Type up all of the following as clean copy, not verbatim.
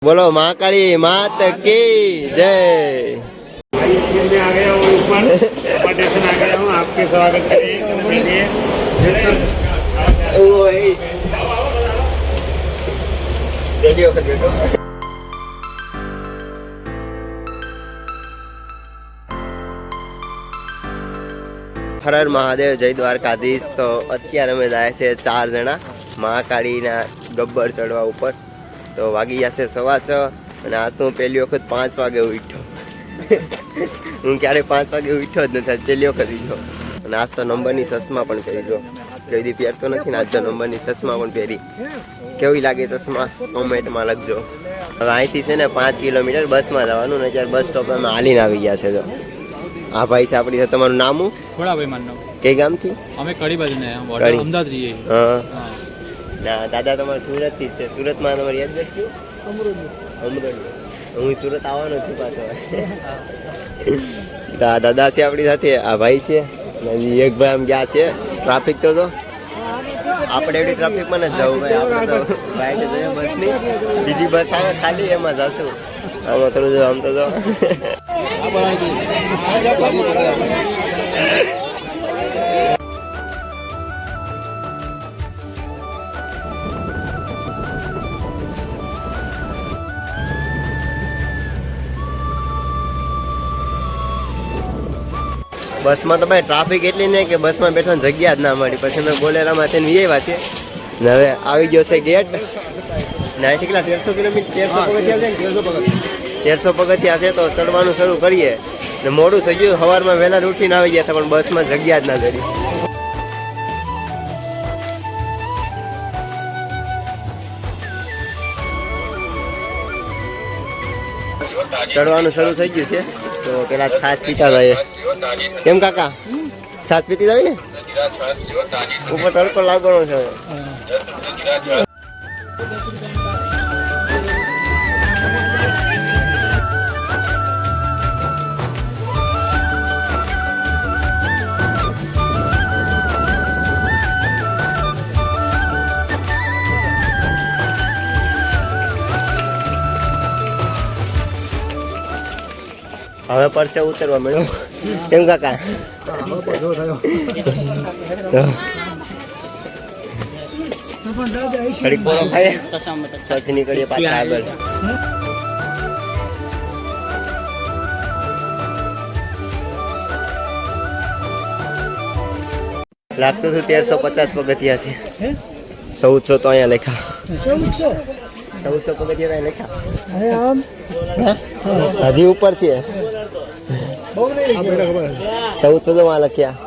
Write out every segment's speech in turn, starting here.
बोलो महाकाली मात की जय। मैं आ गया हूँ ऊपर स्टेशन आ गया हूँ आपके स्वागत के लिए। हर हर महादेव जय द्वारकाधीश। तो અત્યારે અમે જાય છે 4 જણા મહાકાળીના ગબ્બર ચડવા ઉપર। તો વાગી જશે 6:15 અને આજ તો હું પહેલી વખત 5 વાગે ઉઠ્યો। હું ક્યારે 5 વાગે ઉઠ્યો જ નથી, પહેલી વખત ઉઠ્યો। અને આજ તો નંબરની ચશ્મા પણ પહેરી જો, કઈ દી પહેરતો નથી ને આજ તો નંબરની ચશ્મા પણ પહેરી। કેવી લાગે ચશ્મા કોમેન્ટમાં લખજો। હવે અહીંથી છે ને 5 કિલોમીટર બસમાં જવાનું ને અત્યારે બસ સ્ટોપ અમે હાલીને આવી ગયા છે। જો આ ભાઈ છે આપણી સાથે। તમારું નામ? ખોડાભાઈ મારું નામ। કઈ ગામથી? અમે કડી બાજુ ને અમદાવાદ રહીએ। હા ના દાદા તમારે સુરતથી જ છે। સુરતમાં તમારી એડ્રેસ કયું? અમરોલી। હું સુરત આવવાનો છું પાછો। તો આ દાદા છે આપણી સાથે, આ ભાઈ છે અને એક ભાઈ આમ ગયા છે। ટ્રાફિક તો જો આપણે એવી ટ્રાફિકમાં ન જવું ભાઈ, આપણે તો બાઈક જોઈએ બસની, બીજી બસ આવે ખાલી એમાં જશું। આમાં થોડું જો આમ તો જો બસમાં તો ભાઈ ટ્રાફિક એટલી નહીં કે બસમાં બેઠવાની જગ્યા જ ના મળી। પછી અમે બોલેરામાં થઈને વિયેવા છે ને હવે આવી ગયો છે ગેટ ને અહીંથી કેટલા 1300 કિલોમીટર 1300 પગથિયા છે। તો ચડવાનું શરૂ કરીએ ને મોડું થઈ ગયું, સવારમાં વહેલા ઉઠીને આવી ગયા હતા પણ બસમાં જગ્યા જ ના કરી। ચડવાનું શરૂ થઈ ગયું છે તો પેલા છાશ પીતા જાય। કેમ કાકા છાશ પીતી જાય ને? ઉપર તડકો લાગવાનો છે। હવે પરસે ઉતરવા મળ્યો। કેમ કાકા? ઘડીક પોરો ખાઈએ પછી નીકળીએ પાછા આગળ। લાગતું હતું 1350 પગથિયા છે। 1400 તો અહીંયા લખ્યા। 1400 પગથિયા લખ્યા હજી ઉપર છે। 1400 તો માં લખ્યા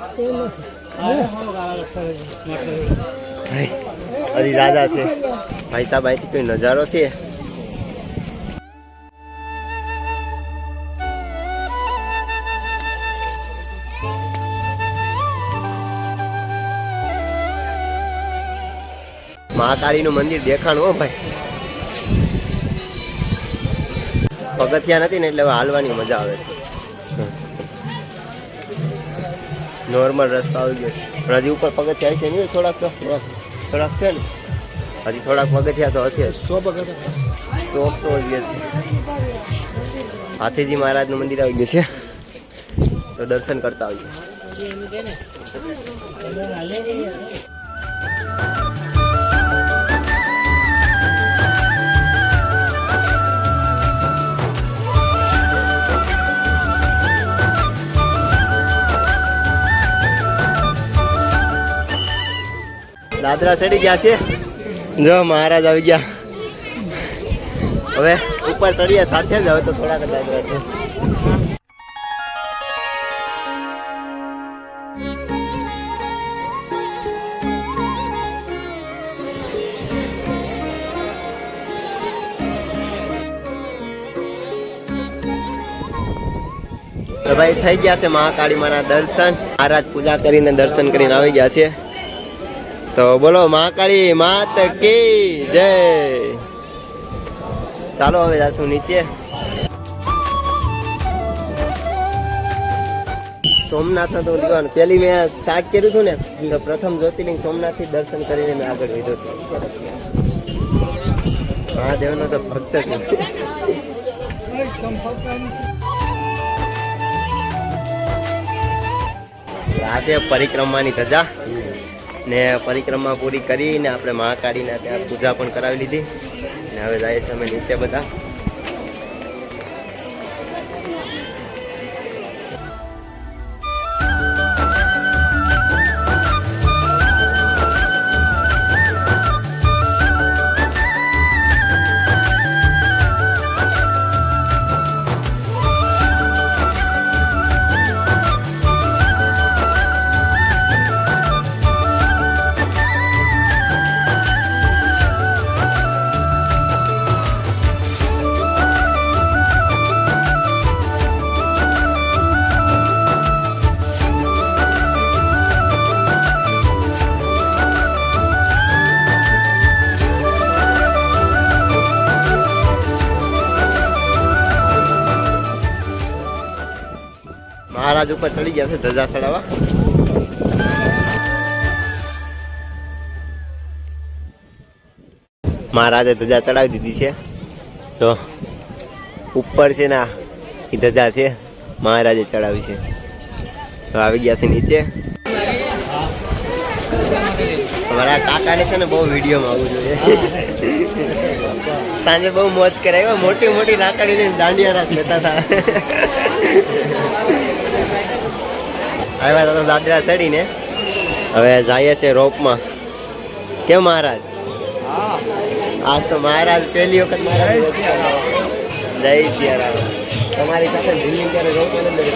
હજી દાદા છે। ભાઈ સાહેબ અહીંથી કોઈ નજારો છે? મહાકાળીનું મંદિર દેખાણું હો ભાઈ। પગથિયા નથી ને એટલે હવે હાલવાની મજા આવે છે। નોર્મલ રસ્તો આવી ગયો પણ હજી ઉપર પગથિયા છે નહીં, થોડાક છે ને, હજી થોડાક પગથિયા તો હશે। 100 તો હજી હશે। હાથીજી મહારાજનું મંદિર આવી ગયું છે તો દર્શન કરતા આવીએ। દાદરા ચડી ગયા છે જો, મહારાજ આવી ગયા। હવે ઉપર ચડીએ સાથે જ। હવે તો થોડાક દાદરા છે। તો ભાઈ થઈ ગયા છે મહાકાળી માના દર્શન। મહારાજ પૂજા કરીને દર્શન કરીને આવી ગયા છે। તો બોલો મહાકાળી માત કી જય। ચાલો હવે જાશું નીચે। સોમનાથના તો દીવાનું પેલી મેં સ્ટાર્ટ કર્યું હતું ને તો પ્રથમ જ્યોતિર્લિંગ સોમનાથથી દર્શન કરીને મેં આગળ વધ્યો છું। મહાદેવનો તો ભક્ત છું. આ છે પરિક્રમાની ધજા ને પરિક્રમા પૂરી કરીને આપણે મહાકાળીના ત્યાં પૂજા પણ કરાવી લીધી ને હવે જાય છે અમે નીચે બધા. મહારાજ ઉપર ચડી ગયા છે ધજા ચડાવવા. મહારાજે ધજા ચડાવી દીધી છે. જો ઉપર છે ને એ ધજા છે મહારાજે ચડાવી છે. તો આવી ગયા છે નીચે. અમારા કાકાને છે ને બહુ વિડીયોમાં આવવું જોઈએ. સાંજે બહુ મોજ કરાવી. મોટી મોટી લાકડીને દાંડિયા રાસ લેતા હતા. આવ્યા તો દાદરા ચડીને હવે જઈએ છે રોપમાં. કેમ મહારાજ? આજ તો મહારાજ પહેલી વખત મહારાજ જય સિયારામ. તમારી પાસે દિલ્હી ક્યારે રોપ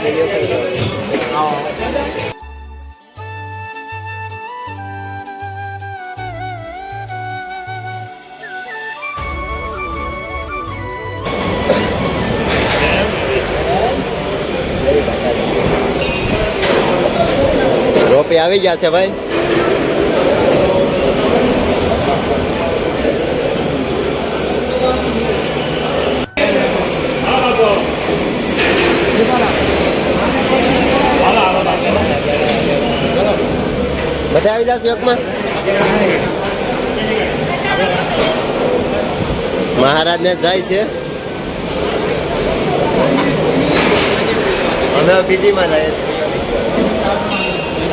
પહેલી વખત. રોપે આવી ગયા છે ભાઈ. બધા આવી જશે યોગમાં. મહારાજ ને જાય છે. અમે બીજીમાં જાય છે.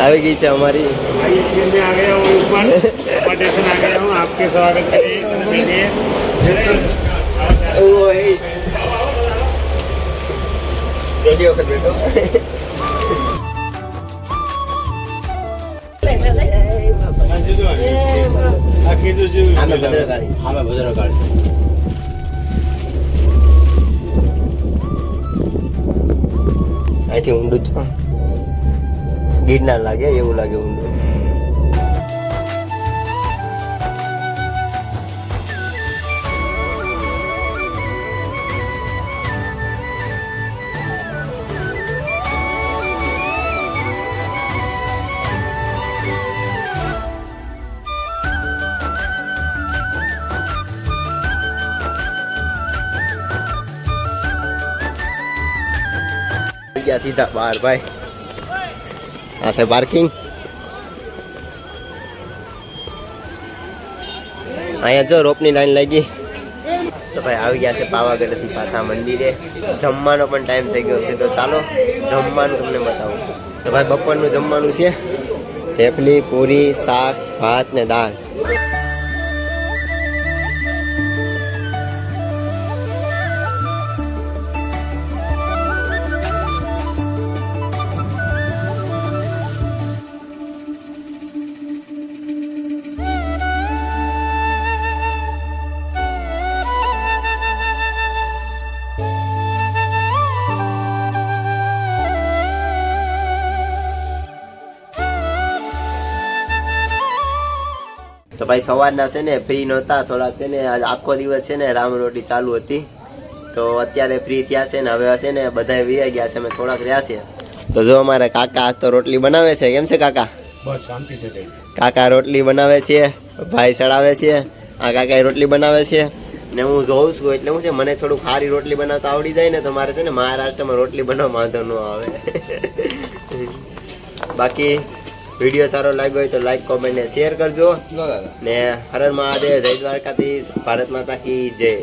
આવી ગઈ છે અમારી. मैं आ गया हूँ ऊपर स्टेशन आ गया हूँ आपके स्वागत के लिए. પહેલી વખત બેઠો. આમે ભદ્રકાળી. અહીંથી ઊંડું છો ગિરનાર લાગે એવું લાગે ઊંડું. ગયા સીધા બહાર ભાઈ. આ છે પાર્કિંગ. અહીંયા જો રોપની લાઈન લાગી. તો ભાઈ આવી ગયા છે પાવાગઢથી પાછા મંદિરે. જમવાનો પણ ટાઈમ થઈ ગયો છે તો ચાલો જમવાનું તમને બતાવું. તો ભાઈ બપોરનું જમવાનું છે થેપલી, પૂરી, શાક, ભાત ને દાળ. તો ભાઈ સવારના છે ને ફ્રી નહોતા થોડાક છે ને આજ આખો દિવસ છે ને રામ રોટી ચાલુ હતી તો અત્યારે ફ્રી થયા છે ને હવે છે ને બધા વી ગયા છે અમે થોડાક રહ્યા છે. તો જો અમારા કાકા આજ તો રોટલી બનાવે છે. કેમ છે કાકા? બસ શાંતિ છે. કાકા રોટલી બનાવે છે, ભાઈ ચડાવે છે, આ કાકા રોટલી બનાવે છે ને હું જોઉં છું એટલે હું છે મને થોડુંક સારી રોટલી બનાવતા આવડી જાય ને તો મારે છે ને મહારાષ્ટ્રમાં રોટલી બનાવવા વાંધો ન આવે. બાકી વિડીયો સારો લાગ્યો હોય તો લાઈક કોમેન્ટ ને શેર કરજો ને હર હર મહાદેવ, જય દ્વારકાધીશ, ભારત માતા કી જય.